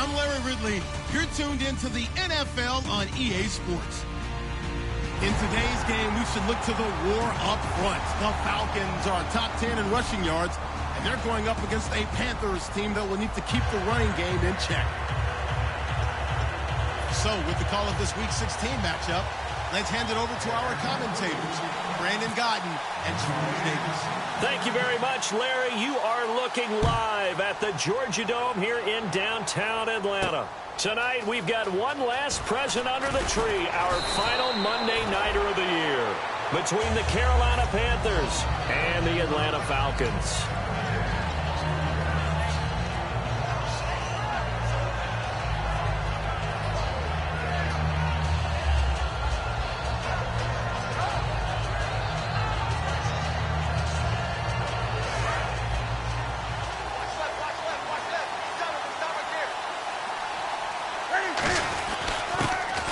I'm Larry Ridley. You're tuned into the NFL on EA Sports. In today's game, we should look to the war up front. The Falcons are top 10 in rushing yards, and they're going up against a Panthers team that will need to keep the running game in check. So, with the call of this Week 16 matchup, let's hand it over to our commentators, Brandon Godden and Charles Davis. Thank you very much, Larry. You are looking live at the Georgia Dome here in downtown Atlanta. Tonight, we've got one last present under the tree, our final Monday Nighter of the year, between the Carolina Panthers and the Atlanta Falcons.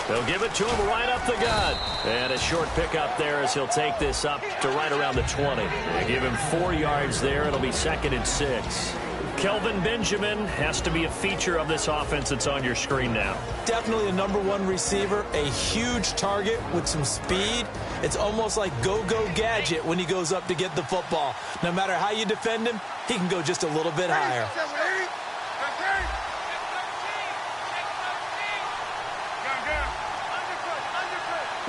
They'll give it to him right up the gut. And a short pickup there as he'll take this up to right around the 20. They give him 4 yards there. It'll be 2nd and 6. Kelvin Benjamin has to be a feature of this offense that's on your screen now. Definitely a #1 receiver, a huge target with some speed. It's almost like go-go gadget when he goes up to get the football. No matter how you defend him, he can go just a little bit higher.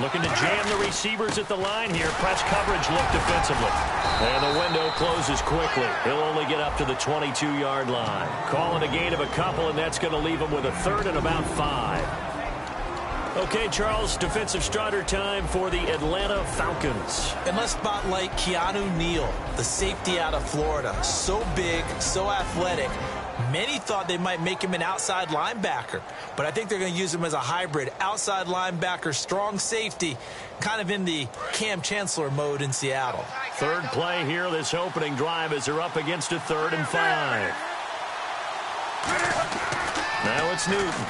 Looking to jam the receivers at the line here. Press coverage look defensively. And the window closes quickly. He'll only get up to the 22-yard line. Calling a gain of a couple, and that's going to leave him with a 3rd and about 5. Okay, Charles, defensive starter time for the Atlanta Falcons. And let's spotlight Keanu Neal, the safety out of Florida. So big, so athletic. Many thought they might make him an outside linebacker, but I think they're going to use him as a hybrid. Outside linebacker, strong safety, kind of in the Cam Chancellor mode in Seattle. Third play here, this opening drive, as they're up against a 3rd and 5. Now it's Newton.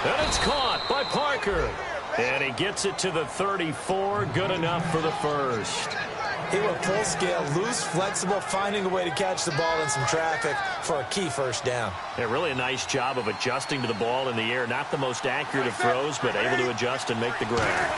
And it's caught by Parker. And he gets it to the 34. Good enough for the first. He went full scale, loose, flexible, finding a way to catch the ball in some traffic for a key first down. Yeah, really a nice job of adjusting to the ball in the air. Not the most accurate of throws, but able to adjust and make the grab.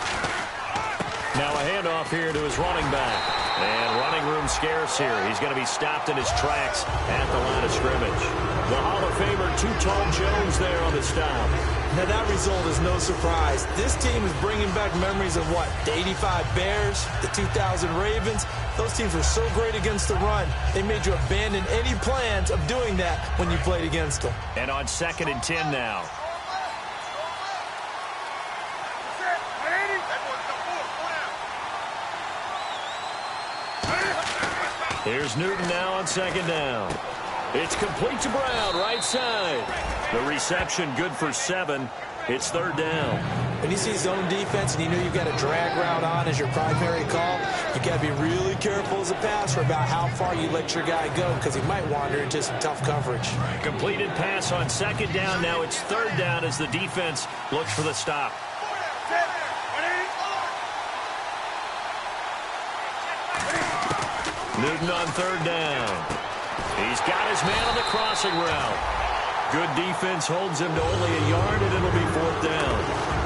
Now a handoff here to his running back. And running room scarce here. He's going to be stopped in his tracks at the line of scrimmage. The Hall of Famer, Too Tall Jones there on the stop. Now that result is no surprise. This team is bringing back memories of what? The 85 Bears, the 2000 Ravens. Those teams were so great against the run. They made you abandon any plans of doing that when you played against them. And on 2nd and 10 now. Here's Newton now on 2nd down. It's complete to Brown, right side. The reception good for 7. It's 3rd down. When you see zone defense and you know you've got a drag route on as your primary call, you've got to be really careful as a passer about how far you let your guy go because he might wander into some tough coverage. Completed pass on 2nd down. Now it's 3rd down as the defense looks for the stop. Newton on 3rd down. He's got his man on the crossing route. Good defense holds him to only a yard, and it'll be 4th down.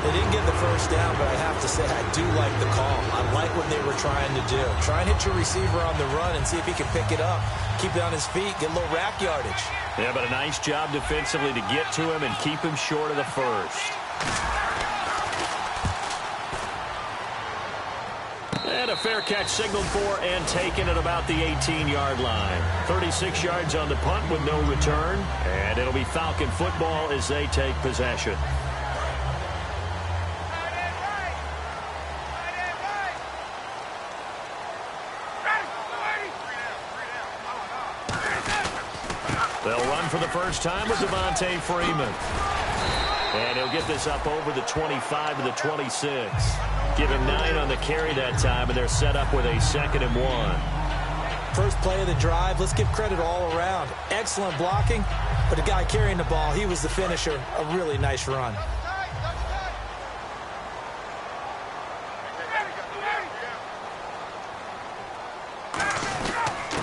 They didn't get the first down, but I have to say I do like the call. I like what they were trying to do. Try and hit your receiver on the run and see if he can pick it up, keep it on his feet, get a little rack yardage. Yeah, but a nice job defensively to get to him and keep him short of the first. And a fair catch signaled for and taken at about the 18-yard line. 36 yards on the punt with no return. And it'll be Falcon football as they take possession. They'll run for the first time with Devontae Freeman. And he'll get this up over the 25 to the 26. Give him 9 on the carry that time, and they're set up with a 2nd and 1. First play of the drive, let's give credit all around. Excellent blocking, but the guy carrying the ball, he was the finisher. A really nice run.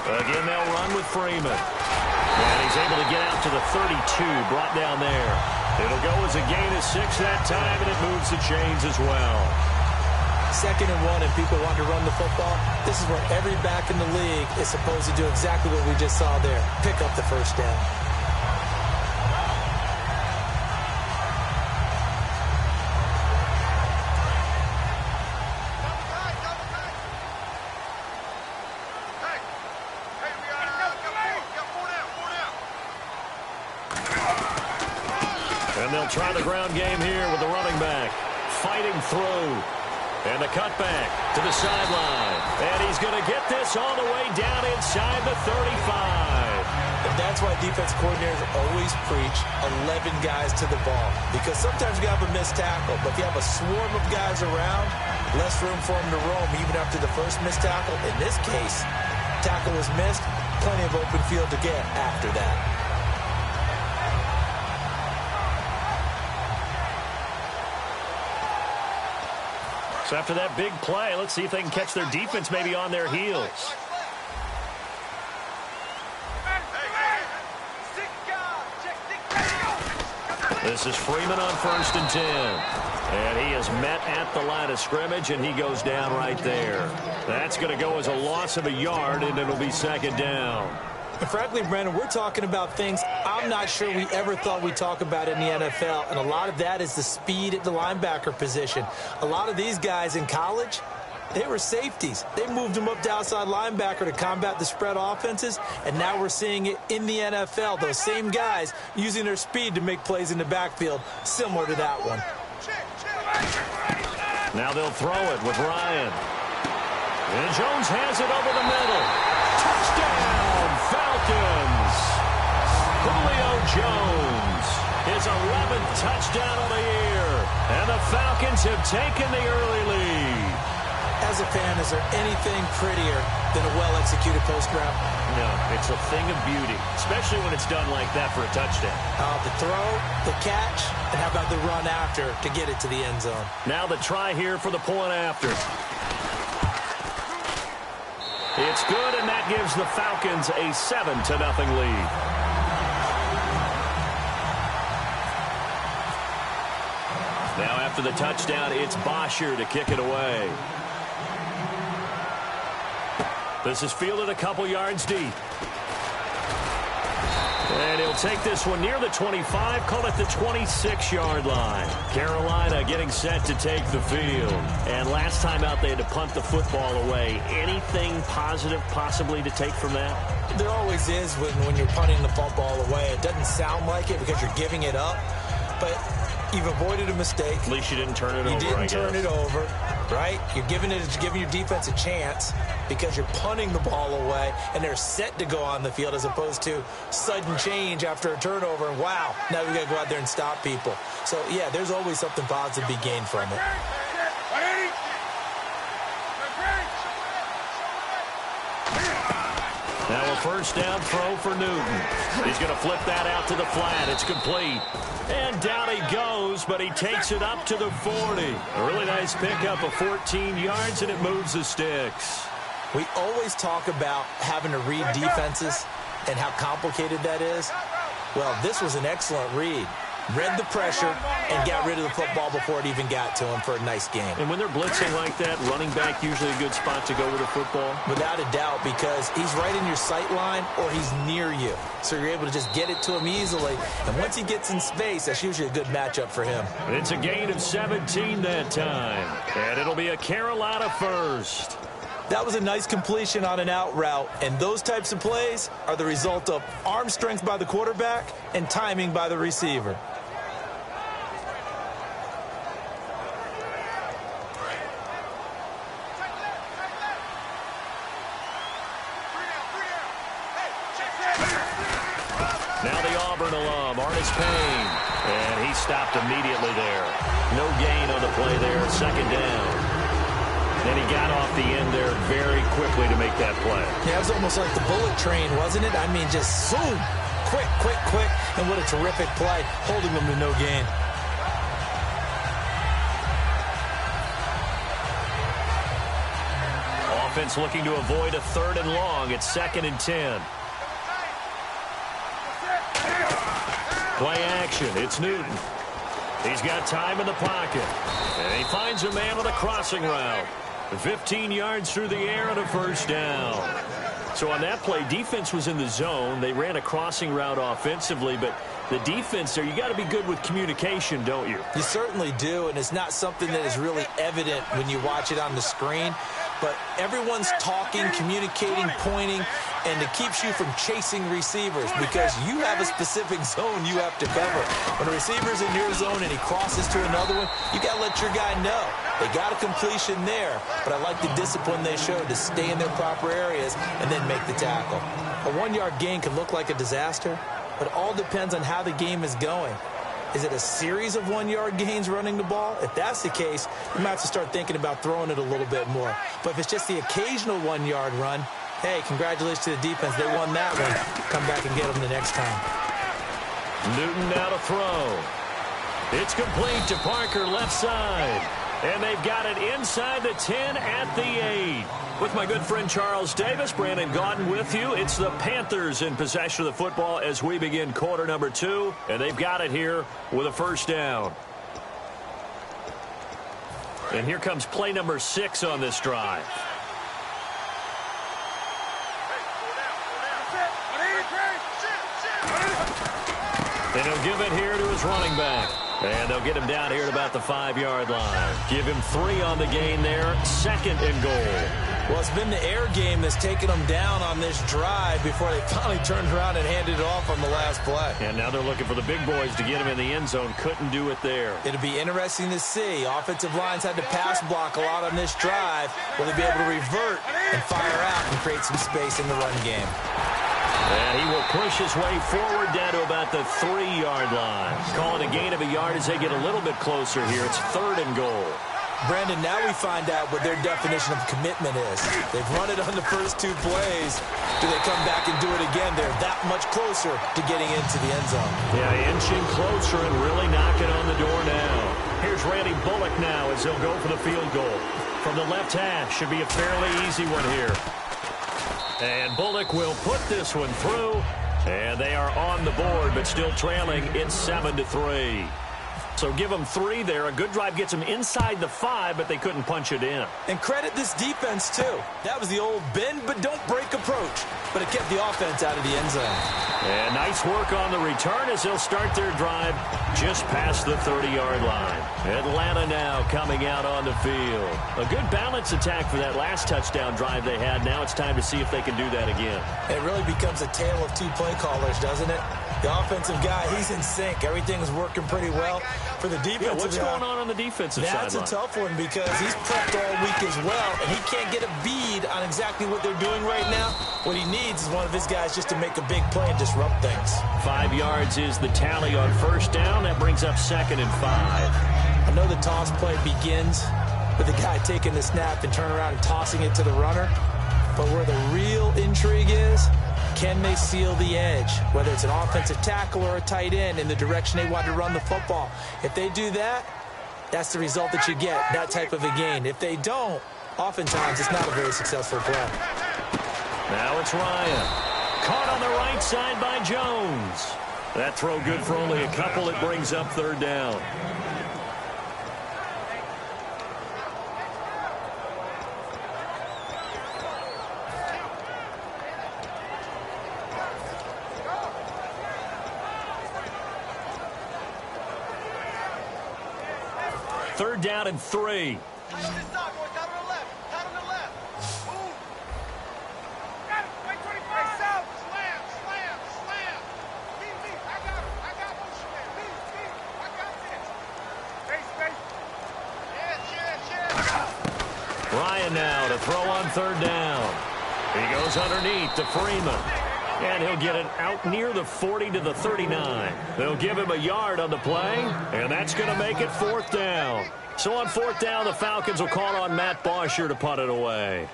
Again, they'll run with Freeman. And he's able to get out to the 32, brought down there. It'll go as a gain of 6 that time, and it moves the chains as well. 2nd and 1, and people want to run the football. This is where every back in the league is supposed to do exactly what we just saw there. Pick up the first down. And they'll try the ground game here with the running back. Fighting through. And the cutback to the sideline. And he's going to get this all the way down inside the 35. And that's why defense coordinators always preach 11 guys to the ball. Because sometimes you have a missed tackle, but if you have a swarm of guys around, less room for them to roam even after the first missed tackle. In this case, tackle was missed, plenty of open field to get after that. So after that big play, let's see if they can catch their defense maybe on their heels. This is Freeman on 1st and 10. And he is met at the line of scrimmage, and he goes down right there. That's going to go as a loss of a yard, and it'll be 2nd down. And frankly, Brandon, we're talking about things I'm not sure we ever thought we'd talk about in the NFL, and a lot of that is the speed at the linebacker position. A lot of these guys in college, they were safeties. They moved them up to outside linebacker to combat the spread offenses, and now we're seeing it in the NFL. Those same guys using their speed to make plays in the backfield, similar to that one. Now they'll throw it with Ryan. And Jones has it over the middle. Touchdown, Falcons. Julio Jones, his 11th touchdown of the year. And the Falcons have taken the early lead. As a fan, is there anything prettier than a well-executed post route? No, it's a thing of beauty, especially when it's done like that for a touchdown. The throw, the catch, and how about the run after to get it to the end zone? Now the try here for the point after. It's good, and that gives the Falcons a 7-0 lead. Now after the touchdown, it's Bosher to kick it away. This is fielded a couple yards deep. And he'll take this one near the 25, call it the 26-yard line. Carolina getting set to take the field. And last time out, they had to punt the football away. Anything positive possibly to take from that? There always is when you're punting the football away. It doesn't sound like it because you're giving it up. But you've avoided a mistake. At least you didn't turn it over, You didn't turn it over, right? You're giving your defense a chance because you're punting the ball away, and they're set to go on the field as opposed to sudden change after a turnover, and wow, now we got to go out there and stop people. So, yeah, there's always something positive to be gained from it. Now a first down throw for Newton. He's going to flip that out to the flat. It's complete. And down he goes, but he takes it up to the 40. A really nice pickup of 14 yards, and it moves the sticks. We always talk about having to read defenses and how complicated that is. Well, this was an excellent read. Read the pressure and got rid of the football before it even got to him for a nice game. And when they're blitzing like that, running back usually a good spot to go with the football? Without a doubt, because he's right in your sight line or he's near you. So you're able to just get it to him easily. And once he gets in space, that's usually a good matchup for him. It's a gain of 17 that time. And it'll be a Carolina first. That was a nice completion on an out route, and those types of plays are the result of arm strength by the quarterback and timing by the receiver. Now the Auburn alum, Artis Payne, and he stopped immediately there. No gain on the play there, second down. And he got off the end there very quickly to make that play. Yeah, it was almost like the bullet train, wasn't it? I mean, just zoom, quick, quick, quick, and what a terrific play, holding them to no gain. Offense looking to avoid a 3rd and long. It's 2nd and 10. Play action. It's Newton. He's got time in the pocket. And he finds a man on the crossing route. 15 yards through the air and a first down. So on that play, defense was in the zone. They ran a crossing route offensively, but the defense there, you got to be good with communication, don't you? You certainly do, and it's not something that is really evident when you watch it on the screen. But everyone's talking, communicating, pointing, and it keeps you from chasing receivers because you have a specific zone you have to cover. When a receiver's in your zone and he crosses to another one, you got to let your guy know. They got a completion there, but I like the discipline they showed to stay in their proper areas and then make the tackle. A 1-yard gain can look like a disaster, but it all depends on how the game is going. Is it a series of 1-yard gains running the ball? If that's the case, you might have to start thinking about throwing it a little bit more. But if it's just the occasional 1-yard run, hey, congratulations to the defense. They won that one. Come back and get them the next time. Newton now to throw. It's complete to Parker, left side. And they've got it inside the 10 at the 8. With my good friend Charles Davis, Brandon Gaudin with you. It's the Panthers in possession of the football as we begin quarter number 2. And they've got it here with a first down. And here comes play number 6 on this drive. And he'll give it here to his running back. And they'll get him down here at about the 5-yard line. Give him 3 on the gain there. 2nd and goal. Well, it's been the air game that's taken them down on this drive before they finally turned around and handed it off on the last play. And now they're looking for the big boys to get him in the end zone. Couldn't do it there. It'll be interesting to see. Offensive lines had to pass block a lot on this drive. Will they be able to revert and fire out and create some space in the run game? And he will push his way forward down to about the 3-yard line. Calling a gain of a yard as they get a little bit closer here. It's 3rd and goal. Brandon, now we find out what their definition of commitment is. They've run it on the first 2 plays. Do they come back and do it again? They're that much closer to getting into the end zone. Yeah, inching closer and really knocking on the door now. Here's Randy Bullock now as he'll go for the field goal. From the left hash, should be a fairly easy one here. And Bullock will put this one through. And they are on the board, but still trailing. It's 7-3. So give them 3 there. A good drive gets them inside the 5, but they couldn't punch it in. And credit this defense, too. That was the old bend but don't break approach. But it kept the offense out of the end zone. And nice work on the return as they'll start their drive just past the 30-yard line. Atlanta now coming out on the field. A good balance attack for that last touchdown drive they had. Now it's time to see if they can do that again. It really becomes a tale of 2 play callers, doesn't it? The offensive guy, he's in sync. Everything's working pretty well. For the defensive guy, what's going on the defensive side? That's a tough one because he's prepped all week as well, and he can't get a bead on exactly what they're doing right now. What he needs is one of his guys just to make a big play and disrupt things. 5 yards is the tally on first down. That brings up 2nd and 5. I know the toss play begins with the guy taking the snap and turning around and tossing it to the runner, but where the real intrigue is, can they seal the edge, whether it's an offensive tackle or a tight end, in the direction they want to run the football? If they do that, that's the result that you get, that type of a gain. If they don't, oftentimes it's not a very successful play. Now it's Ryan. Caught on the right side by Jones. That throw good for only a couple. It brings up 3rd down. Third down and 3. Ryan now to throw on 3rd down. He goes underneath to Freeman. And he'll get it out near the 40 to the 39. They'll give him a yard on the play, and that's going to make it 4th down. So on 4th down, the Falcons will call on Matt Bosher to punt it away.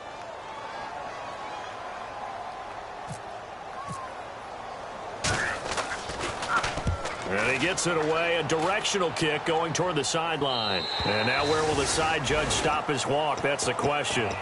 And he gets it away, a directional kick going toward the sideline. And now where will the side judge stop his walk? That's the question.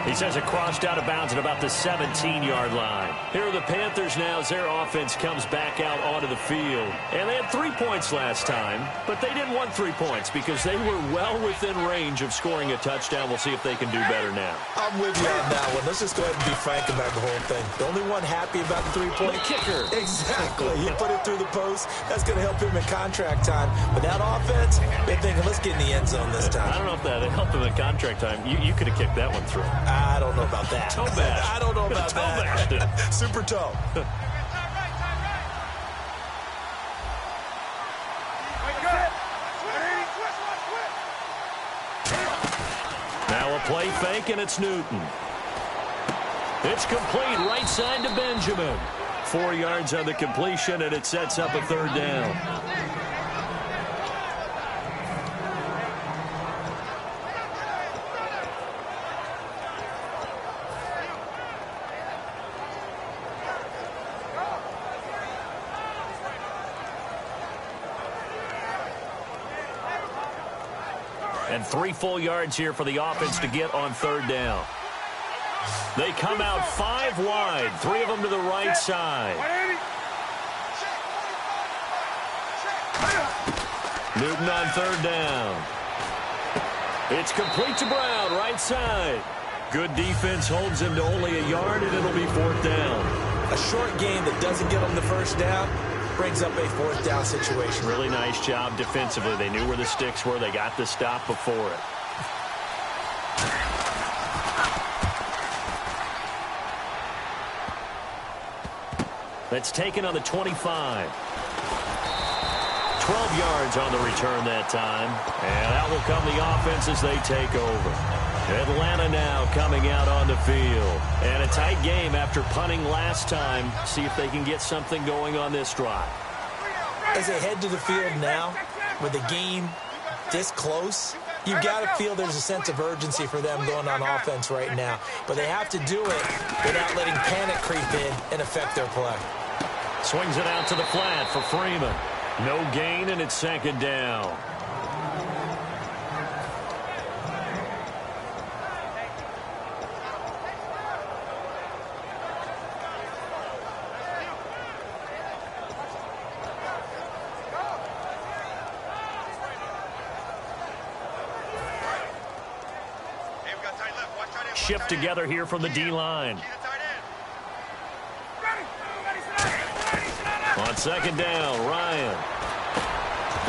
He says it crossed out of bounds at about the 17-yard line. Here are the Panthers now as their offense comes back out onto the field. And they had 3 points last time, but they didn't want 3 points because they were well within range of scoring a touchdown. We'll see if they can do better now. I'm with you on that one. Let's just go ahead and be frank about the whole thing. The only one happy about the 3-point kicker. Exactly. He put it through the post. That's going to help him in contract time. But that offense, they're thinking, let's get in the end zone this time. I don't know if that helped him in contract time. You could have kicked that one through. I don't know about that. Toe bash. I don't know about that. Super toe. Now a play fake, and it's Newton. It's complete right side to Benjamin. 4 yards on the completion, and it sets up a 3rd down. And 3 full yards here for the offense to get on 3rd down. They come out 5 wide, 3 of them to the right side. Newton on 3rd down. It's complete to Brown, right side. Good defense holds him to only a yard, and it'll be 4th down. A short game that doesn't get them the 1st down brings up a 4th down situation. Really nice job defensively. They knew where the sticks were. They got the stop before it. That's taken on the 25. 12 yards on the return that time. And out will come the offense as they take over. Atlanta now coming out on the field. And a tight game after punting last time. See if they can get something going on this drive. As they head to the field now, with the game this close, you've got to feel there's a sense of urgency for them going on offense right now. But they have to do it without letting panic creep in and affect their play. Swings it out to the flat for Freeman. No gain, and it's 2nd down. Shift together here from the D-line. On 2nd down, Ryan.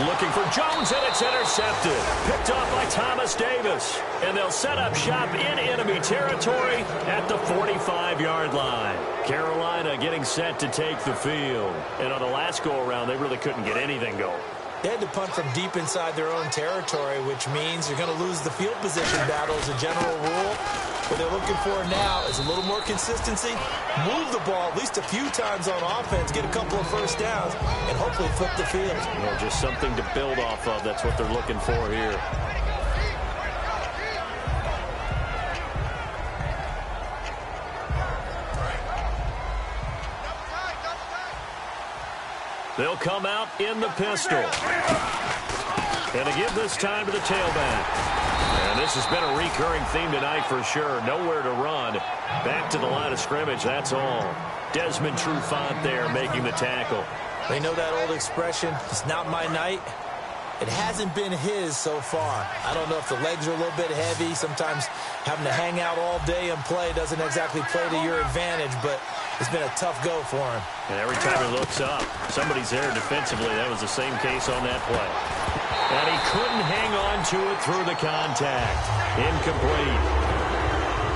Looking for Jones, and it's intercepted. Picked off by Thomas Davis. And they'll set up shop in enemy territory at the 45-yard line. Carolina getting set to take the field. And on the last go-around, they really couldn't get anything going. They had to punt from deep inside their own territory, which means you're going to lose the field position battle as a general rule. What they're looking for now is a little more consistency, move the ball at least a few times on offense, get a couple of 1st downs, and hopefully flip the field. You know, just something to build off of. That's what they're looking for here. They'll come out in the pistol. And to give this time to the tailback. And this has been a recurring theme tonight for sure. Nowhere to run. Back to the line of scrimmage, that's all. Desmond Trufant there making the tackle. They know that old expression, it's not my night. It hasn't been his so far. I don't know if the legs are a little bit heavy. Sometimes having to hang out all day and play doesn't exactly play to your advantage, but it's been a tough go for him. And every time he looks up, somebody's there defensively. That was the same case on that play. And he couldn't hang on to it through the contact. Incomplete.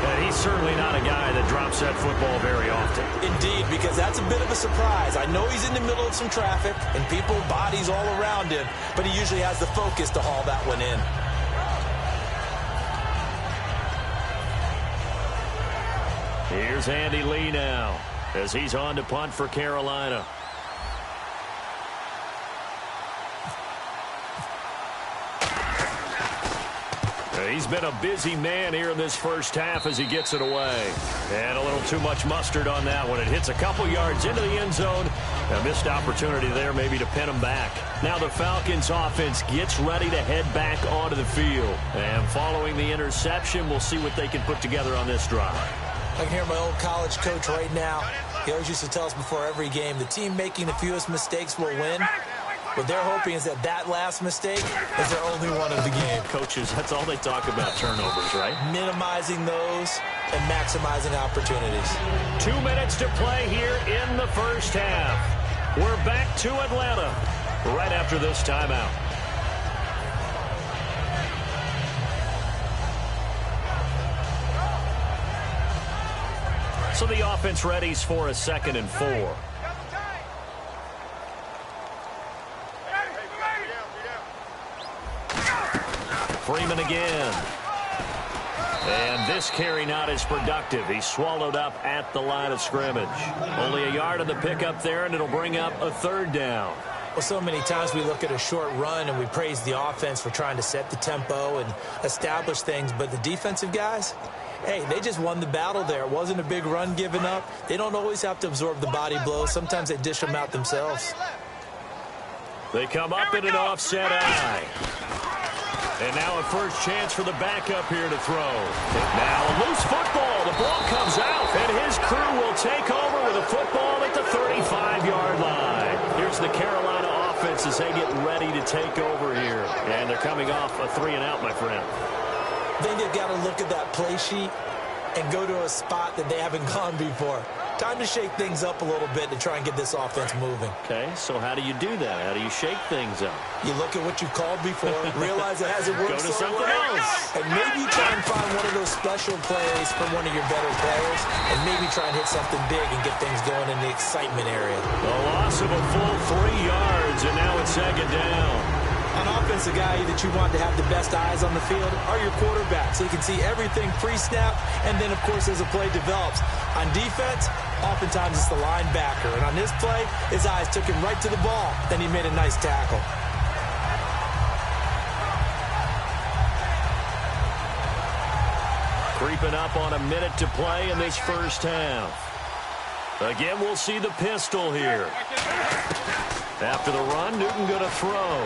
And he's certainly not a guy that drops that football very often. Indeed, because that's a bit of a surprise. I know he's in the middle of some traffic and people, bodies all around him, but he usually has the focus to haul that one in. Here's Andy Lee now as he's on to punt for Carolina. He's been a busy man here in this first half as he gets it away. And a little too much mustard on that one. It hits a couple yards into the end zone. A missed opportunity there maybe to pin him back. Now the Falcons offense gets ready to head back onto the field. And following the interception, we'll see what they can put together on this drive. I can hear my old college coach right now. He always used to tell us before every game, the team making the fewest mistakes will win. What they're hoping is that last mistake is their only one of the game. Coaches, that's all they talk about, turnovers, right? Minimizing those and maximizing opportunities. 2 minutes to play here in the first half. We're back to Atlanta right after this timeout. So the offense readies for a 2nd and 4. Freeman again. And this carry not as productive. He's swallowed up at the line of scrimmage. Only a yard on the pickup there, and it'll bring up a 3rd down. Well, so many times we look at a short run and we praise the offense for trying to set the tempo and establish things, but the defensive guys, hey, they just won the battle there. It wasn't a big run given up. They don't always have to absorb the body blows. Sometimes they dish them out themselves. They come up in an offset eye. And now a first chance for the backup here to throw. Now a loose football. The ball comes out, and his crew will take over with a football at the 35-yard line. Here's the Carolina offense as they get ready to take over here. And they're coming off a 3-and-out, my friend. I think they've got to look at that play sheet and go to a spot that they haven't gone before. Time to shake things up a little bit to try and get this offense moving. Okay, so how do you do that? How do you shake things up? You look at what you've called before, realize it hasn't worked. Go to something else. And maybe try and find one of those special plays from one of your better players, and maybe try and hit something big and get things going in the excitement area. A loss of a full 3 yards, and now it's 2nd down. On offense, the guy that you want to have the best eyes on the field are your quarterbacks, so you can see everything pre-snap, and then, of course, as the play develops. On defense, oftentimes it's the linebacker, and on this play, his eyes took him right to the ball, then he made a nice tackle. Creeping up on a minute to play in this first half. Again, we'll see the pistol here. After the run, Newton going to throw.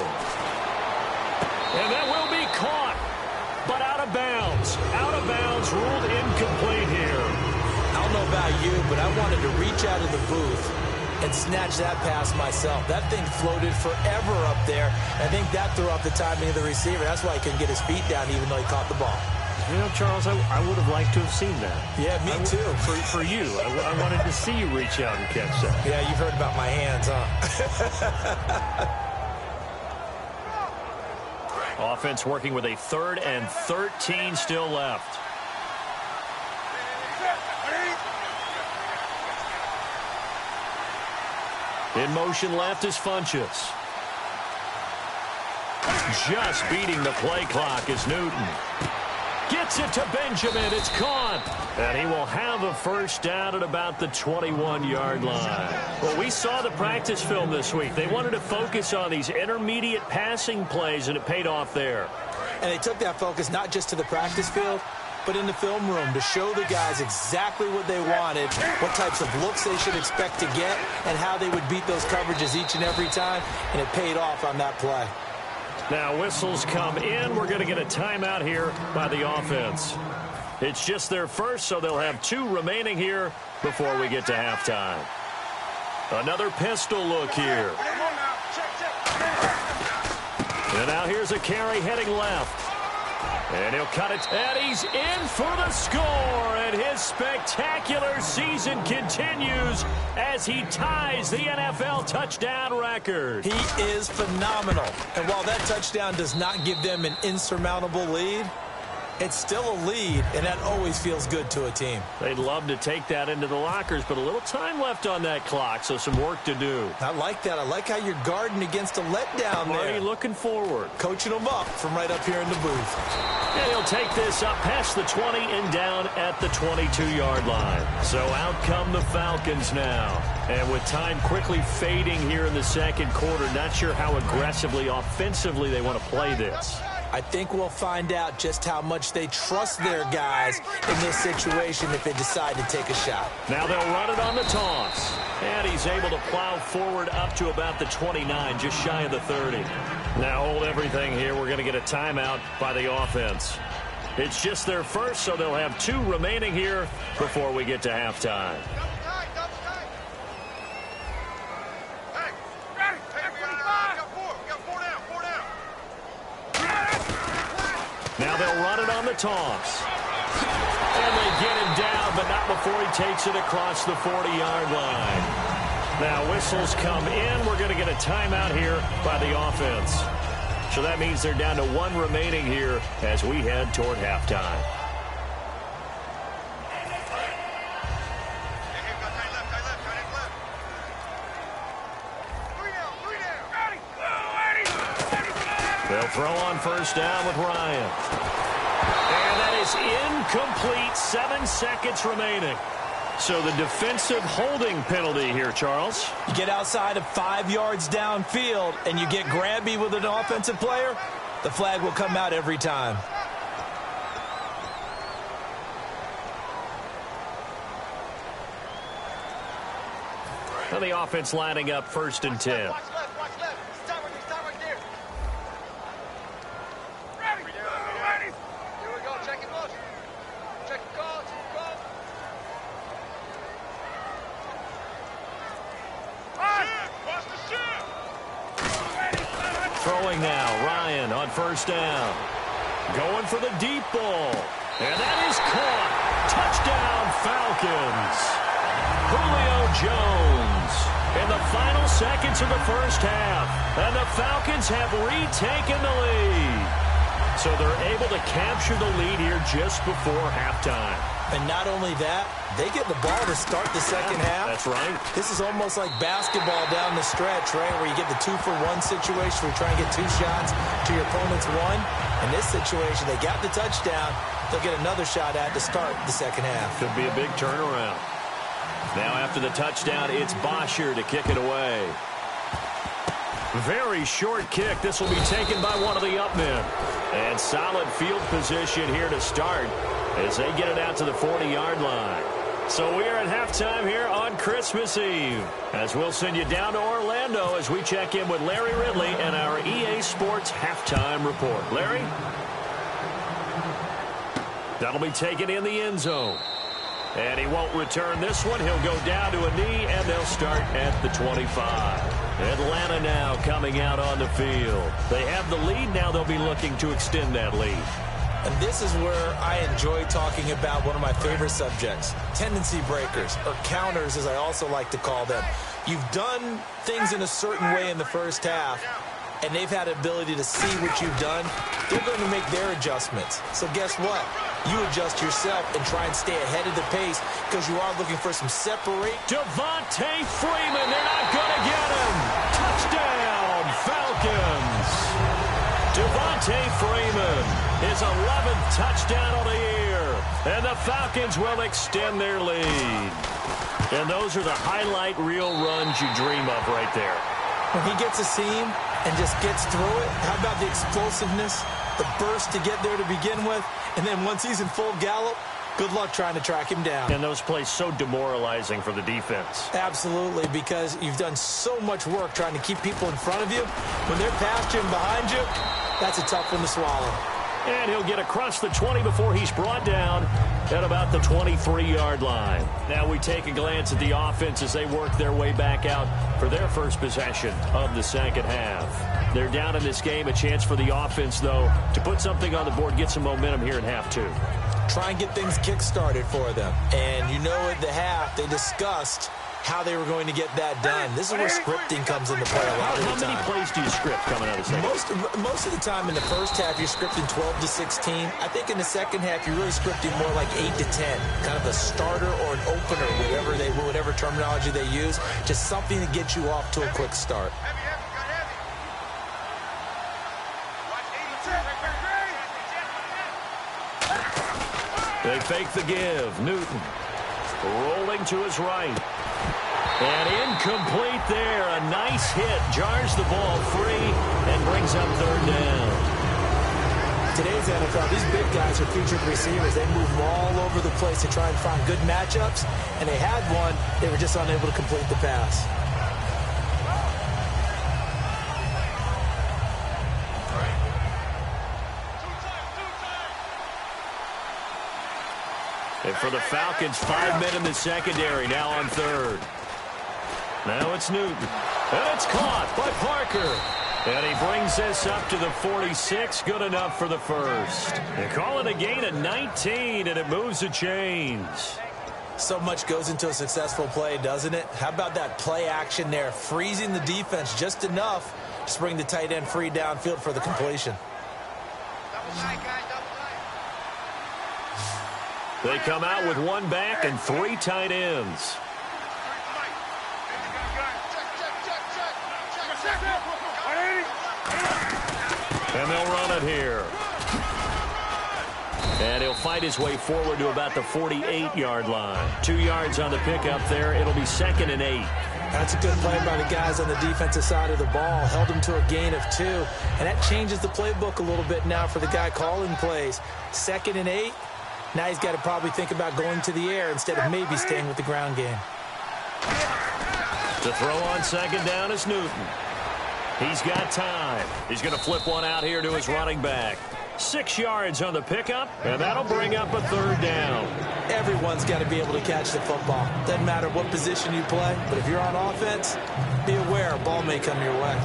And that will be caught, but out of bounds. Out of bounds, ruled incomplete here. I don't know about you, but I wanted to reach out of the booth and snatch that pass myself. That thing floated forever up there. I think that threw off the timing of the receiver. That's why he couldn't get his feet down even though he caught the ball. You know, Charles, I would have liked to have seen that. Yeah, me too. For you. I wanted to see you reach out and catch that. Yeah, you've heard about my hands, huh? Offense working with a 3rd and 13 still left. In motion left is Funchess. Just beating the play clock is Newton. Gets it to Benjamin. It's caught. And he will have a first down at about the 21-yard line. Well, we saw the practice film this week. They wanted to focus on these intermediate passing plays, and it paid off there. And they took that focus not just to the practice field, but in the film room to show the guys exactly what they wanted, what types of looks they should expect to get, and how they would beat those coverages each and every time, and it paid off on that play. Now whistles come in. We're going to get a timeout here by the offense. It's just their first, so they'll have 2 remaining here before we get to halftime. Another pistol look here. And now here's a carry heading left. And he'll cut it, and he's in for the score, and his spectacular season continues as he ties the NFL touchdown record. He is phenomenal, and while that touchdown does not give them an insurmountable lead, it's still a lead, and that always feels good to a team. They'd love to take that into the lockers, but a little time left on that clock, so some work to do. I like that. I like how you're guarding against a letdown there. Already looking forward. Coaching them up from right up here in the booth. And he'll take this up past the 20 and down at the 22-yard line. So out come the Falcons now. And with time quickly fading here in the second quarter, not sure how aggressively, offensively they want to play this. I think we'll find out just how much they trust their guys in this situation if they decide to take a shot. Now they'll run it on the toss. And he's able to plow forward up to about the 29, just shy of the 30. Now hold everything here. We're going to get a timeout by the offense. It's just their first, so they'll have 2 remaining here before we get to halftime. Now they'll run it on the toss. And they get him down, but not before he takes it across the 40-yard line. Now whistles come in. We're going to get a timeout here by the offense. So that means they're down to 1 remaining here as we head toward halftime. They'll throw on first down with Ryan. And that is incomplete. 7 seconds remaining. So the defensive holding penalty here, Charles. You get outside of 5 yards downfield and you get grabby with an offensive player, the flag will come out every time. Now the offense lining up 1st and 10. Watch left. Stop right there. Ready. Here we go. Check it, boss. Check the call. Throwing now, Ryan on first down. Going for the deep ball. And that is caught. Touchdown, Falcons. Julio Jones in the final seconds of the first half. And the Falcons have retaken the lead. So they're able to capture the lead here just before halftime. And not only that, they get the ball to start the second half. That's right. This is almost like basketball down the stretch, right, where you get the 2-for-1 situation where you try and get 2 shots to your opponent's 1. In this situation, they got the touchdown. They'll get another shot at to start the second half. Could be a big turnaround. Now after the touchdown, it's Bosher to kick it away. Very short kick. This will be taken by one of the up men. And solid field position here to start as they get it out to the 40-yard line. So we are at halftime here on Christmas Eve, as we'll send you down to Orlando as we check in with Larry Ridley and our EA Sports halftime report. Larry? That'll be taken in the end zone. And he won't return this one. He'll go down to a knee, and they'll start at the 25. Atlanta now coming out on the field. They have the lead. Now they'll be looking to extend that lead. And this is where I enjoy talking about one of my favorite subjects, tendency breakers, or counters as I also like to call them. You've done things in a certain way in the first half, and they've had the ability to see what you've done. They're going to make their adjustments. So guess what? You adjust yourself and try and stay ahead of the pace because you are looking for some separate. Devontae Freeman, they're not going to get him. Touchdown, Falcons. Devontae Freeman, his 11th touchdown of the year. And the Falcons will extend their lead. And those are the highlight reel runs you dream of right there. When he gets a seam and just gets through it, how about the explosiveness, the burst to get there to begin with, and then once he's in full gallop, good luck trying to track him down. And those plays so demoralizing for the defense. Absolutely, because you've done so much work trying to keep people in front of you. When they're past you and behind you, that's a tough one to swallow. And he'll get across the 20 before he's brought down at about the 23-yard line. Now we take a glance at the offense as they work their way back out for their first possession of the second half. They're down in this game. A chance for the offense, though, to put something on the board, get some momentum here in half 2. Try and get things kick-started for them. And you know at the half, they discussed how they were going to get that done. This is where scripting comes into play a lot of the time. How many plays do you script coming out of the second? Most of the time in the first half, you're scripting 12 to 16. I think in the second half, you're really scripting more like 8 to 10. Kind of a starter or an opener, whatever terminology they use. Just something to get you off to a quick start. They fake the give. Newton rolling to his right. And incomplete there. A nice hit. Jars the ball free and brings up third down. today's NFL, these big guys are featured receivers. They move all over the place to try and find good matchups, and they had one. They were just unable to complete the pass. And for the Falcons, 5 men in the secondary, now on third. Now it's Newton. And it's caught by Parker. And he brings this up to the 46. Good enough for the first. They call it a gain of 19, and it moves the chains. So much goes into a successful play, doesn't it? How about that play action there, freezing the defense just enough to bring the tight end free downfield for the completion. Double tight, guys, double tight. They come out with one back and 3 tight ends. And they'll run it here. And he'll fight his way forward to about the 48-yard line. 2 yards on the pickup there. It'll be 2nd and 8. That's a good play by the guys on the defensive side of the ball. Held him to a gain of 2. And that changes the playbook a little bit now for the guy calling plays. 2nd and 8. Now he's got to probably think about going to the air instead of maybe staying with the ground game. To throw on 2nd down is Newton. He's got time. He's going to flip one out here to his running back. 6 yards on the pickup, and that'll bring up a 3rd down. Everyone's got to be able to catch the football. Doesn't matter what position you play, but if you're on offense, be aware a ball may come your way.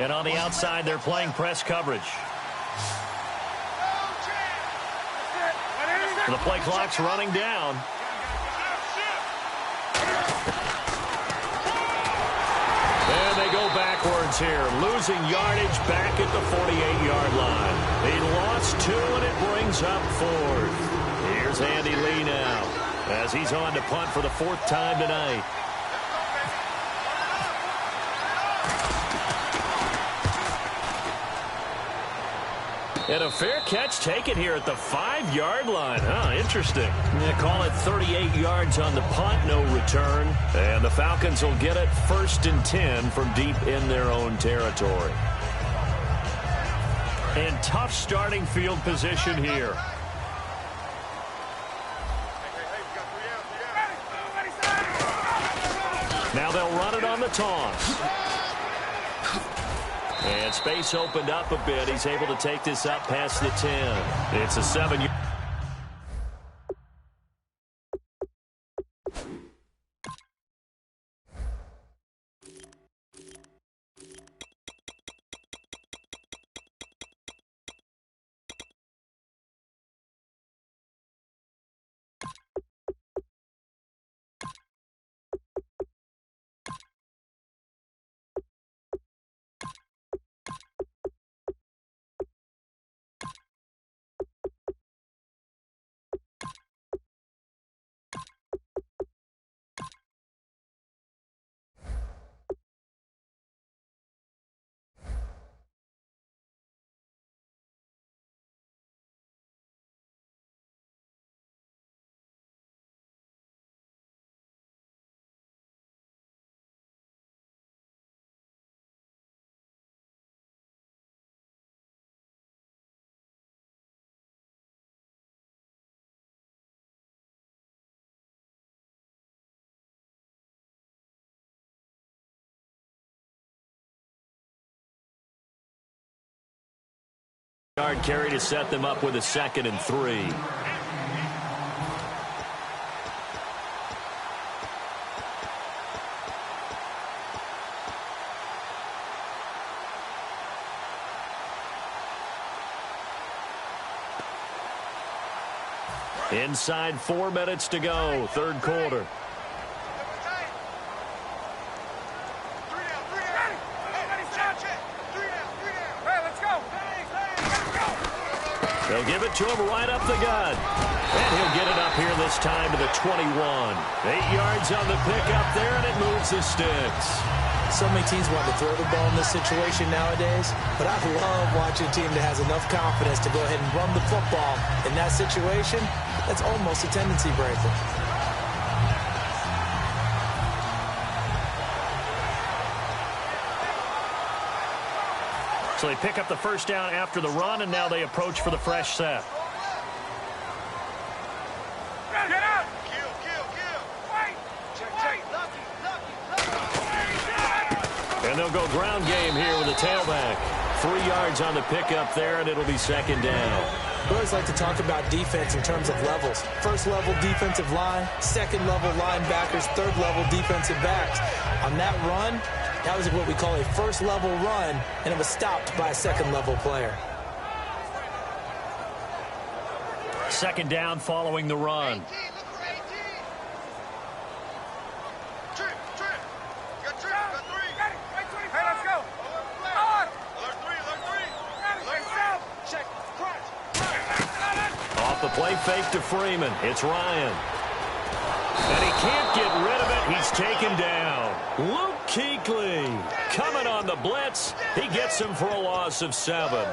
And on the outside, they're playing press coverage. The play clock's running down. And they go backwards here, losing yardage back at the 48-yard line. He lost 2, and it brings up 4th. Here's Andy Lee now, as he's on to punt for the 4th time tonight. And a fair catch taken here at the 5-yard line. Huh, interesting. Yeah, call it 38 yards on the punt, no return. And the Falcons will get it 1st and 10 from deep in their own territory. And tough starting field position here. Now they'll run it on the toss. And space opened up a bit. He's able to take this up past the 10. It's a 7-yard. Yard carry to set them up with a 2nd and 3. Inside 4 minutes to go, 3rd quarter. They'll give it to him right up the gut. And he'll get it up here this time to the 21. 8 yards on the pickup there, and it moves the sticks. So many teams want to throw the ball in this situation nowadays, but I love watching a team that has enough confidence to go ahead and run the football. In that situation, that's almost a tendency breaker. So they pick up the first down after the run, and now they approach for the fresh set. Get out! Kill. Wait! Check. And they'll go ground game here with a tailback. 3 yards on the pickup there, and it'll be second down. We always like to talk about defense in terms of levels. First level defensive line, second level linebackers, third level defensive backs. On that run, that was what we call a first level run, and it was stopped by a second level player. Second down following the run. Off the play fake to Freeman. It's Ryan. And he can't get rid of it. He's taken down. Luke Kuechly coming on the blitz. He gets him for a loss of 7.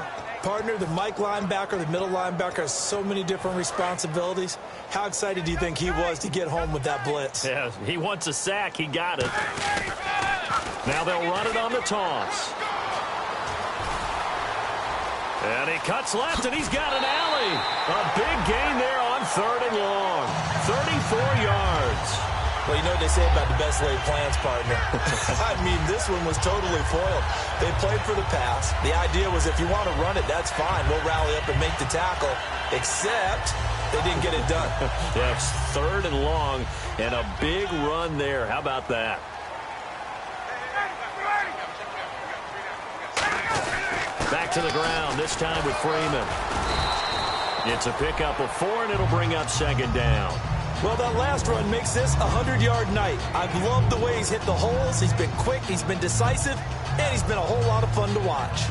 Partner, the Mike linebacker, the middle linebacker has so many different responsibilities. How excited do you think he was to get home with that blitz? Yeah, he wants a sack. He got it. Now they'll run it on the toss. And he cuts left, and he's got an alley. A big gain there on 3rd and long. 34 yards. Well, you know what they say about the best laid plans, partner. I mean, this one was totally foiled. They played for the pass. The idea was if you want to run it, that's fine. We'll rally up and make the tackle. Except they didn't get it done. Yeah, it's 3rd and long, and a big run there. How about that? Back to the ground, this time with Freeman. It's a pickup of 4, and it'll bring up second down. Well, that last run makes this a 100-yard night. I've loved the way he's hit the holes. He's been quick, he's been decisive, and he's been a whole lot of fun to watch.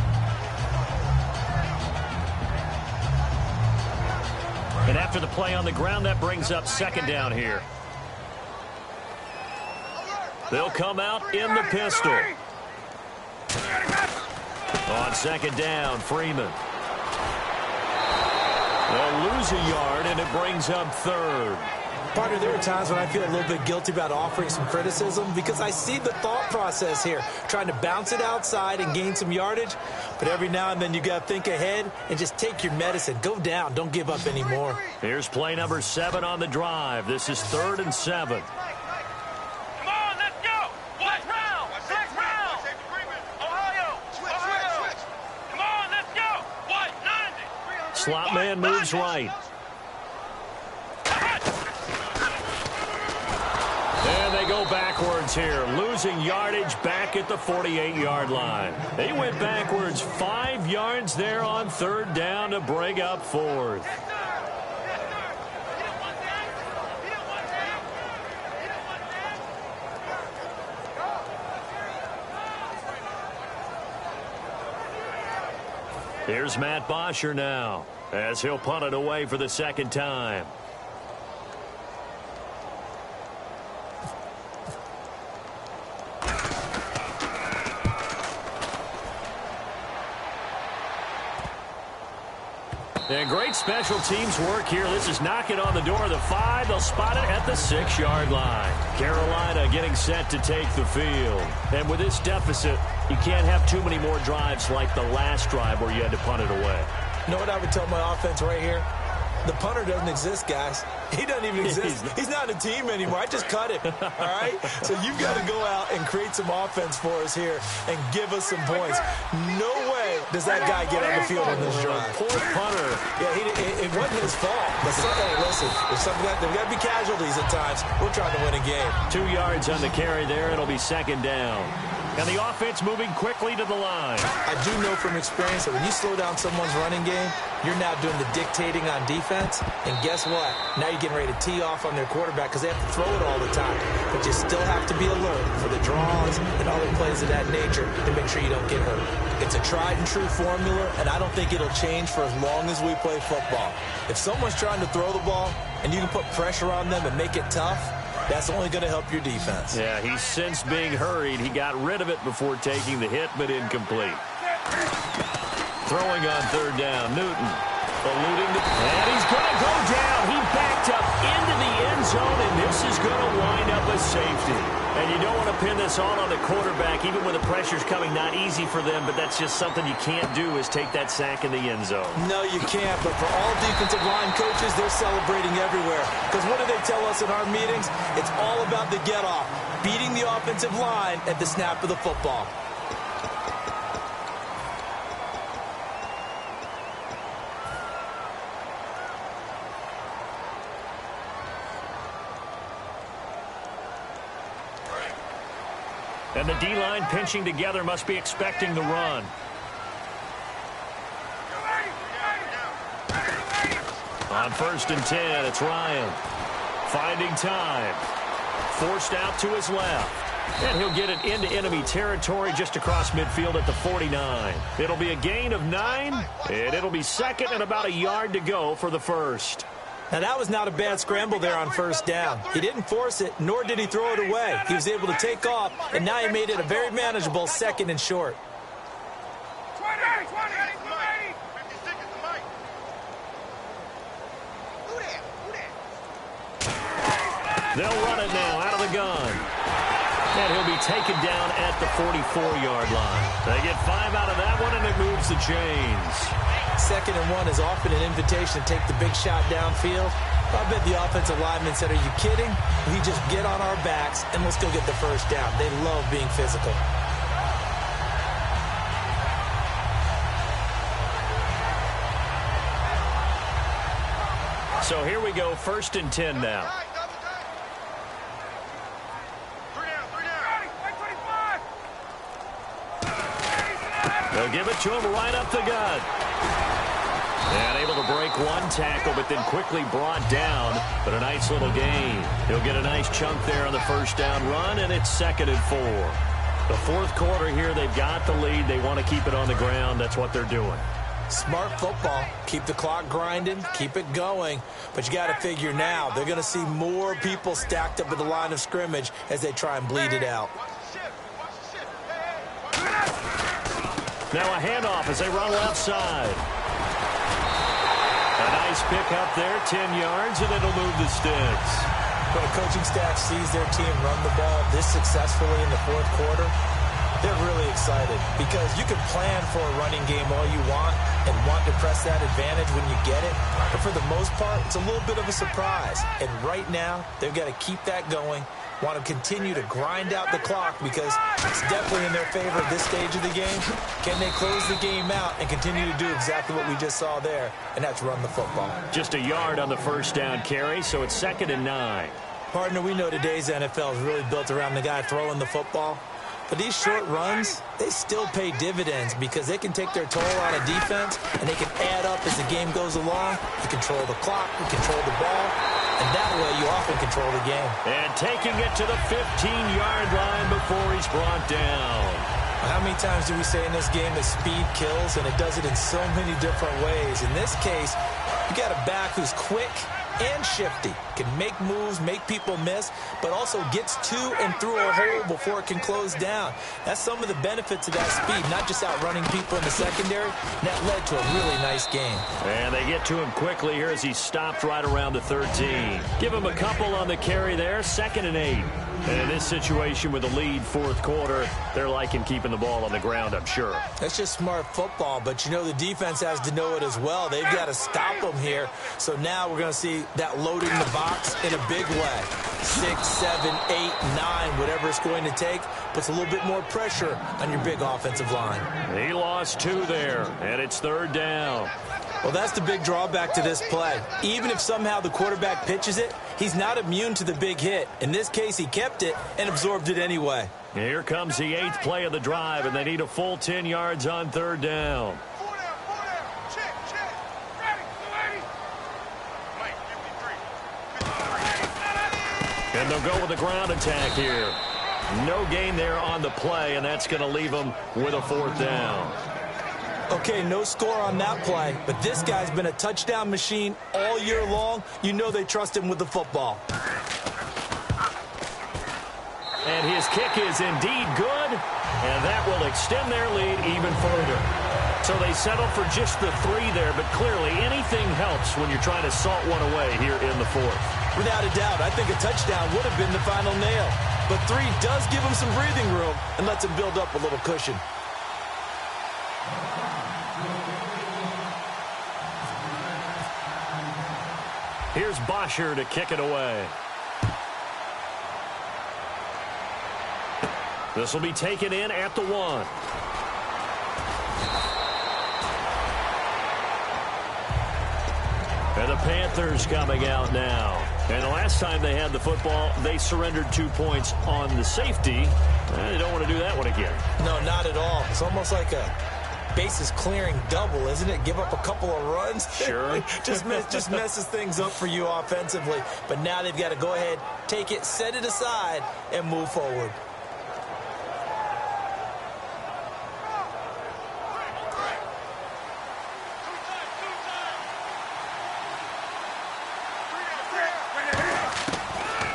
And after the play on the ground, that brings up second down here. They'll come out in the pistol. On second down, Freeman. They'll lose a yard, and it brings up 3rd. Partner, there are times when I feel a little bit guilty about offering some criticism because I see the thought process here, trying to bounce it outside and gain some yardage. But every now and then you got to think ahead and just take your medicine. Go down. Don't give up anymore. Here's play number 7 on the drive. This is 3rd and 7. Come on, let's go! What round? 6 rounds! Ohio! Switch! Come on, let's go! What? 90! Slot man moves right. And they go backwards here, losing yardage back at the 48-yard line. They went backwards 5 yards there on 3rd down to bring up 4th. Here's Matt Bosher now, as he'll punt it away for the second time. And great special teams work here. This is knocking on the door of the 5. They'll spot it at the 6-yard line. Carolina getting set to take the field. And with this deficit, you can't have too many more drives like the last drive where you had to punt it away. You know what I would tell my offense right here? The punter doesn't exist, guys. He doesn't even exist. He's not a team anymore. I just cut him, all right? So you've got to go out and create some offense for us here and give us some points. No way does that guy get on the field on this drive. Poor punter. Yeah, it wasn't his fault. But hey, listen, there's got to be casualties at times. We're trying to win a game. 2 yards on the carry there. It'll be second down. And the offense moving quickly to the line. I do know from experience that when you slow down someone's running game, you're now doing the dictating on defense. And guess what? Now you're getting ready to tee off on their quarterback because they have to throw it all the time. But you still have to be alert for the draws and other plays of that nature to make sure you don't get hurt. It's a tried and true formula, and I don't think it'll change for as long as we play football. If someone's trying to throw the ball and you can put pressure on them and make it tough, that's only going to help your defense. Yeah, he's since being hurried. He got rid of it before taking the hit, but incomplete. Throwing on third down, Newton. Eluding the... And he's going to go down. He backed up into the end zone, and this is going to wind up a safety. And you don't want to pin this all on the quarterback, even when the pressure's coming. Not easy for them, but that's just something you can't do is take that sack in the end zone. No, you can't. But for all defensive line coaches, they're celebrating everywhere. Because what do they tell us in our meetings? It's all about the get-off, beating the offensive line at the snap of the football. And the D-line pinching together must be expecting the run. On 1st and 10, it's Ryan. Finding time. Forced out to his left. And he'll get it into enemy territory just across midfield at the 49. It'll be a gain of 9, and it'll be second and about a yard to go for the first. Now, that was not a bad scramble there on 1st down. He didn't force it, nor did he throw it away. He was able to take off, and now he made it a very manageable 2nd and short. They'll run it now out of the gun. And he'll be taken down at the 44-yard line. They get 5 out of that one, and it moves the chains. 2nd and 1 is often an invitation to take the big shot downfield. I bet the offensive lineman said, are you kidding? We just get on our backs, and let's go get the 1st down. They love being physical. So here we go, 1st and 10 now. They'll give it to him right up the gut. And able to break one tackle, but then quickly brought down. But a nice little gain. He'll get a nice chunk there on the 1st down run, and it's 2nd and 4. The 4th quarter here, they've got the lead. They want to keep it on the ground. That's what they're doing. Smart football. Keep the clock grinding. Keep it going. But you got to figure now, they're going to see more people stacked up at the line of scrimmage as they try and bleed it out. Now a handoff as they run left side. A nice pick up there, 10 yards, and it'll move the sticks. When a coaching staff sees their team run the ball this successfully in the 4th quarter, they're really excited because you can plan for a running game all you want and want to press that advantage when you get it. But for the most part, it's a little bit of a surprise. And right now, they've got to keep that going. Want to continue to grind out the clock because it's definitely in their favor at this stage of the game. Can they close the game out and continue to do exactly what we just saw there, and that's run the football? Just a yard on the 1st down carry, so it's 2nd and 9. Partner, we know today's NFL is really built around the guy throwing the football. But these short runs, they still pay dividends because they can take their toll on a defense, and they can add up as the game goes along. You control the clock, you control the ball, and that way you often control the game. And taking it to the 15-yard line before he's brought down. How many times do we say in this game that speed kills, and it does it in so many different ways? In this case, you got a back who's quick and shifty, can make moves, make people miss, but also gets to and through a hole before it can close down. That's some of the benefits of that speed, not just outrunning people in the secondary. That led to a really nice game. And they get to him quickly here as he stopped right around the 13. Give him a couple on the carry there, 2nd and 8. And in this situation with the lead 4th quarter, they're liking keeping the ball on the ground, I'm sure. That's just smart football, but you know the defense has to know it as well. They've got to stop them here. So now we're going to see that loading the box in a big way. 6, 7, 8, 9, whatever it's going to take, puts a little bit more pressure on your big offensive line. He lost 2 there, and it's 3rd down. Well, that's the big drawback to this play. Even if somehow the quarterback pitches it, He's not immune to the big hit. In this case, he kept it and absorbed it anyway. Here comes the 8th play of the drive, and they need a full 10 yards on 3rd down. And they'll go with the ground attack here. No gain there on the play, and that's going to leave them with a 4th down. Okay, no score on that play, but this guy's been a touchdown machine all year long. You know they trust him with the football. And his kick is indeed good, and that will extend their lead even further. So they settled for just the 3 there, but clearly anything helps when you're trying to salt one away here in the 4th. Without a doubt, I think a touchdown would have been the final nail. But 3 does give him some breathing room and lets him build up a little cushion. Here's Bosher to kick it away. This will be taken in at the 1. And the Panthers coming out now. And the last time they had the football, they surrendered 2 points on the safety. They don't want to do that one again. No, not at all. It's almost like a bases clearing double, isn't it? Give up a couple of runs. Sure. just messes things up for you offensively. But now they've got to go ahead, take it, set it aside, and move forward.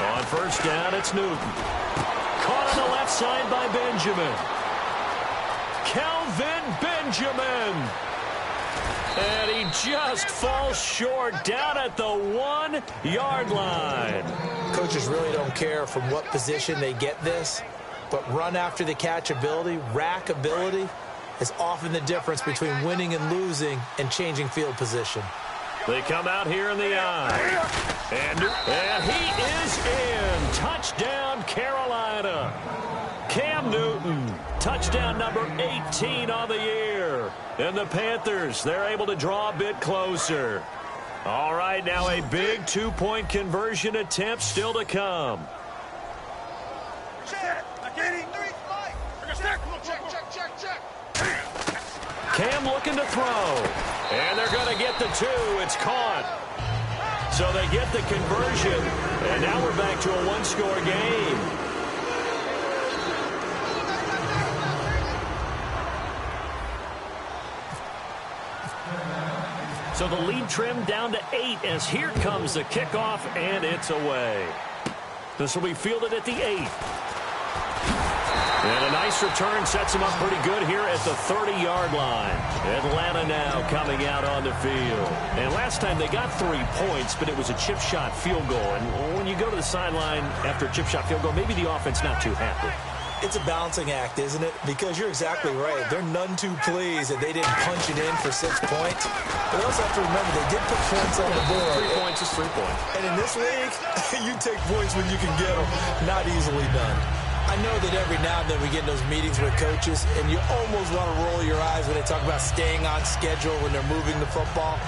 On 1st down, it's Newton. Caught on the left side by Benjamin. Calvin Benjamin. And he just falls short down at the 1-yard line. Coaches really don't care from what position they get this, but run after the catch ability, rack ability, is often the difference between winning and losing and changing field position. They come out here in the eye. And he is in. Touchdown, Carolina. Cam Newton, touchdown number 18 on the year. And the Panthers, they're able to draw a bit closer. All right, now a big 2-point conversion attempt still to come. Cam looking to throw. And they're going to get the 2. It's caught. So they get the conversion. And now we're back to a 1-score game. So the lead trimmed down to 8 as here comes the kickoff, and it's away. This will be fielded at the 8. And a nice return sets him up pretty good here at the 30-yard line. Atlanta now coming out on the field. And last time they got 3 points, but it was a chip shot field goal. And when you go to the sideline after a chip shot field goal, maybe the offense not too happy. It's a balancing act, isn't it? Because you're exactly right. They're none too pleased that they didn't punch it in for 6 points. But also have to remember, they did put points on the board. 3 points is 3 points. And in this league, you take points when you can get them. Not easily done. I know that every now and then we get in those meetings with coaches, and you almost want to roll your eyes when they talk about staying on schedule when they're moving the football.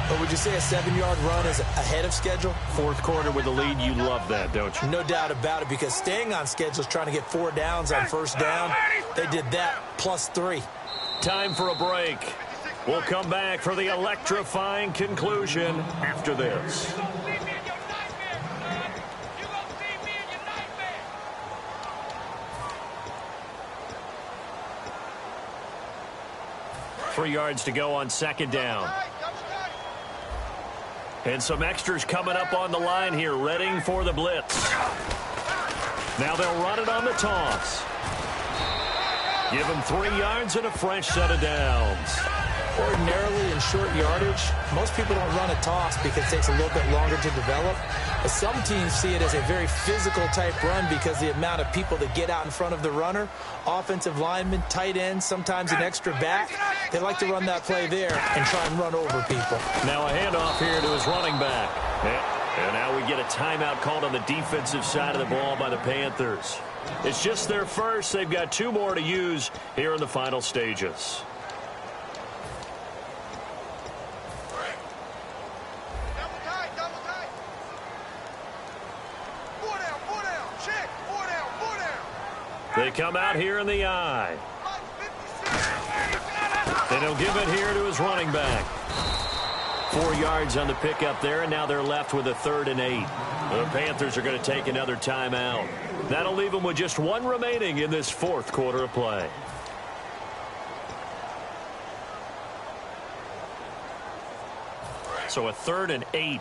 But would you say a 7-yard run is ahead of schedule? 4th quarter with the lead, you love that, don't you? No doubt about it, because staying on schedule is trying to get 4 downs on 1st down. They did that plus 3. Time for a break. We'll come back for the electrifying conclusion after this. 3 yards to go on 2nd down. And some extras coming up on the line here, readying for the blitz. Now they'll run it on the toss. Give them 3 yards and a fresh set of downs. Ordinarily in short yardage, most people don't run a toss because it takes a little bit longer to develop. But some teams see it as a very physical type run because the amount of people that get out in front of the runner, offensive linemen, tight ends, sometimes an extra back, they like to run that play there and try and run over people. Now a handoff here to his running back. And now we get a timeout called on the defensive side of the ball by the Panthers. It's just their first. They've got 2 more to use here in the final stages. They come out here in the I. And he'll give it here to his running back. 4 yards on the pickup there, and now they're left with a 3rd and 8. The Panthers are going to take another timeout. That'll leave them with just 1 remaining in this 4th quarter of play. So a 3rd and 8.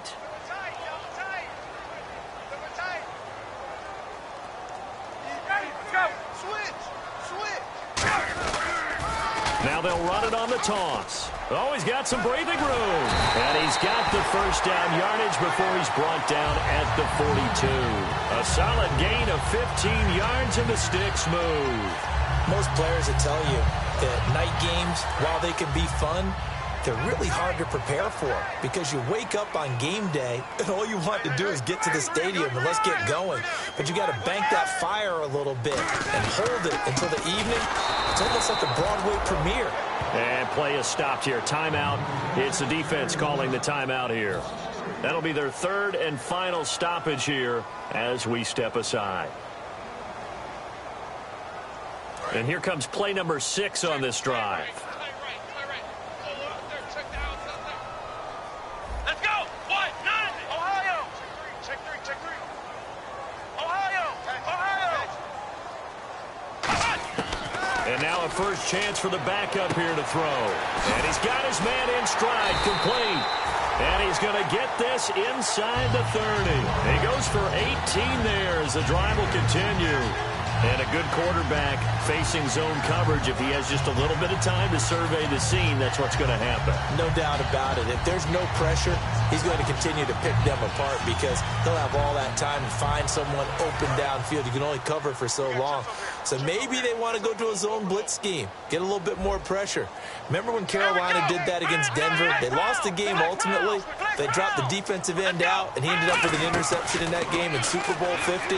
Now they'll run it on the toss. Oh, he's got some breathing room. And he's got the first down yardage before he's brought down at the 42. A solid gain of 15 yards, and the sticks move. Most players will tell you that night games, while they can be fun, they're really hard to prepare for because you wake up on game day and all you want to do is get to the stadium and let's get going. But you got to bank that fire a little bit and hold it until the evening. It's almost like the Broadway premiere. And play is stopped here. Timeout. It's the defense calling the timeout here. That'll be their 3rd and final stoppage here as we step aside. And here comes play number 6 on this drive. And now a first chance for the backup here to throw. And he's got his man in stride, complete. And he's going to get this inside the 30. He goes for 18 there as the drive will continue. And a good quarterback facing zone coverage. If he has just a little bit of time to survey the scene, that's what's going to happen. No doubt about it. If there's no pressure, he's going to continue to pick them apart because he'll have all that time to find someone open downfield. You can only cover for so long. So maybe they want to go to a zone blitz scheme, get a little bit more pressure. Remember when Carolina did that against Denver? They lost the game ultimately. They dropped the defensive end out, and he ended up with an interception in that game in Super Bowl 50.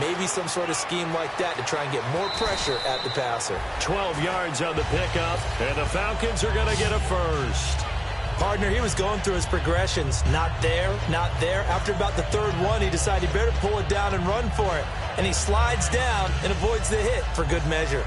Maybe some sort of scheme like that to try and get more pressure at the passer. 12 yards on the pickup, and the Falcons are going to get a first. Partner, he was going through his progressions. Not there, not there. After about the 3rd one, he decided he better pull it down and run for it. And he slides down and avoids the hit for good measure.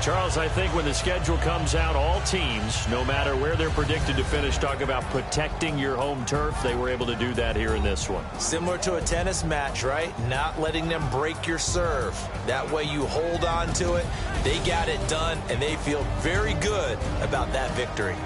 Charles, I think when the schedule comes out, all teams, no matter where they're predicted to finish, talk about protecting your home turf. They were able to do that here in this one. Similar to a tennis match, right? Not letting them break your serve. That way you hold on to it. They got it done, and they feel very good about that victory.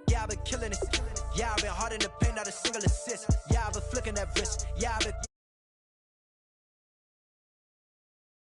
Yeah, I've been killing it. Yeah, I've been hard in the paint, not a single assist. Yeah, I've been flicking that wrist. Yeah, I've been